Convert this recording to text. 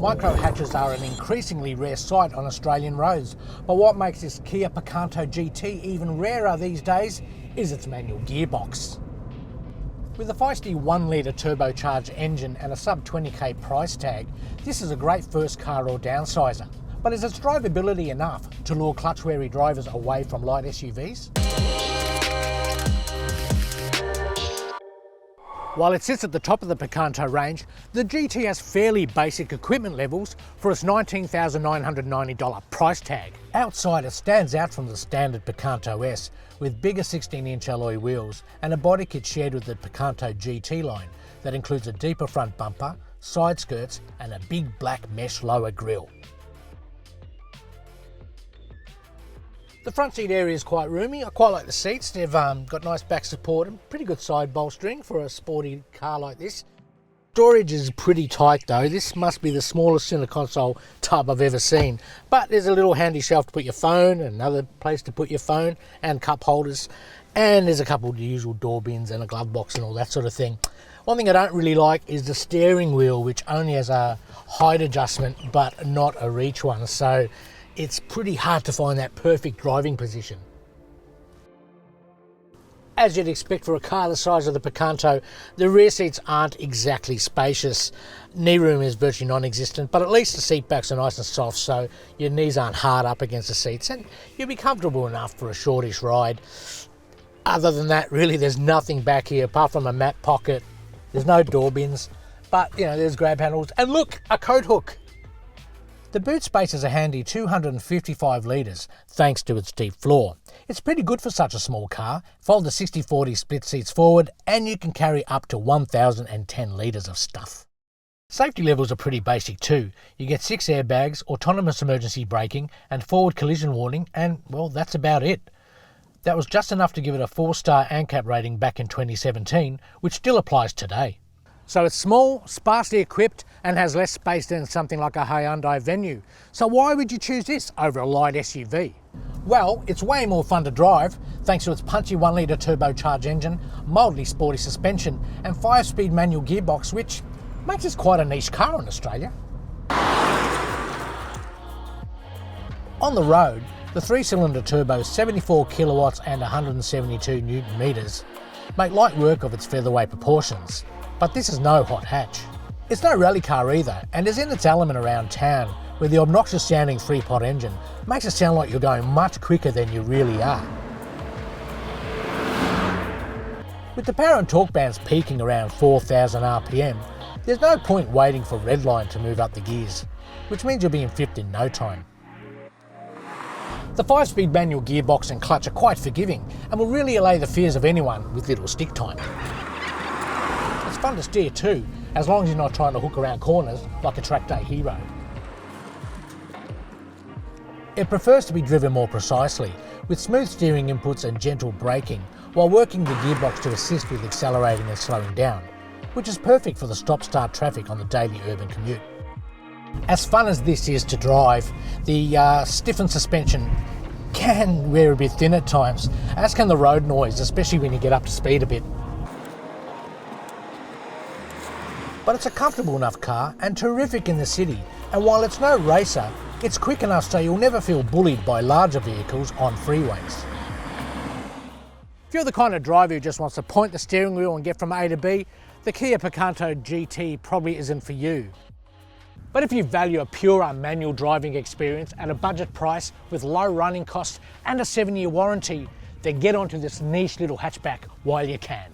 Micro hatches are an increasingly rare sight on Australian roads, but what makes this Kia Picanto GT even rarer these days is its manual gearbox. With a feisty 1 litre turbocharged engine and a sub 20k price tag, this is a great first car or downsizer. But is its drivability enough to lure clutch-wary drivers away from light SUVs? While it sits at the top of the Picanto range, the GT has fairly basic equipment levels for its $19,990 price tag. Outside, it stands out from the standard Picanto S with bigger 16-inch alloy wheels and a body kit shared with the Picanto GT line that includes a deeper front bumper, side skirts and a big black mesh lower grille. The front seat area is quite roomy. I quite like the seats. They've got nice back support and pretty good side bolstering for a sporty car like this. Storage is pretty tight though. This must be the smallest center console tub I've ever seen. But there's a little handy shelf to put your phone, another place to put your phone and cup holders. And there's a couple of the usual door bins and a glove box and all that sort of thing. One thing I don't really like is the steering wheel, which only has a height adjustment but not a reach one. So it's pretty hard to find that perfect driving position. As you'd expect for a car the size of the Picanto, the rear seats aren't exactly spacious. Knee room is virtually non-existent, but at least the seat backs are nice and soft so your knees aren't hard up against the seats and you'll be comfortable enough for a shortish ride. Other than that, really there's nothing back here apart from a mat pocket. There's no door bins, but you know, there's grab handles and look, a coat hook. The boot space is a handy 255 litres thanks to its deep floor. It's pretty good for such a small car. Fold the 60-40 split seats forward and you can carry up to 1,010 litres of stuff. Safety levels are pretty basic too. You get 6 airbags, autonomous emergency braking and forward collision warning and well that's about it. That was just enough to give it a 4-star ANCAP rating back in 2017, which still applies today. So it's small, sparsely equipped and has less space than something like a Hyundai Venue. So why would you choose this over a light SUV? Well, it's way more fun to drive thanks to its punchy 1 litre turbocharged engine, mildly sporty suspension and 5-speed manual gearbox, which makes this quite a niche car in Australia. On the road, the 3-cylinder turbo's 74 kilowatts and 172 newton meters make light work of its featherweight proportions. But this is no hot hatch. It's no rally car either and is in its element around town where the obnoxious sounding 3-pot engine makes it sound like you're going much quicker than you really are. With the power and torque bands peaking around 4,000 RPM, there's no point waiting for redline to move up the gears, which means you'll be in fifth in no time. The 5-speed manual gearbox and clutch are quite forgiving and will really allay the fears of anyone with little stick time. It's fun to steer too, as long as you're not trying to hook around corners like a track day hero. It prefers to be driven more precisely, with smooth steering inputs and gentle braking, while working the gearbox to assist with accelerating and slowing down, which is perfect for the stop-start traffic on the daily urban commute. As fun as this is to drive, the stiffened suspension can wear a bit thin at times, as can the road noise, especially when you get up to speed a bit. But it's a comfortable enough car and terrific in the city, and while it's no racer, it's quick enough so you'll never feel bullied by larger vehicles on freeways. If you're the kind of driver who just wants to point the steering wheel and get from A to B, the Kia Picanto GT probably isn't for you. But if you value a purer manual driving experience at a budget price with low running costs and a 7-year warranty, then get onto this niche little hatchback while you can.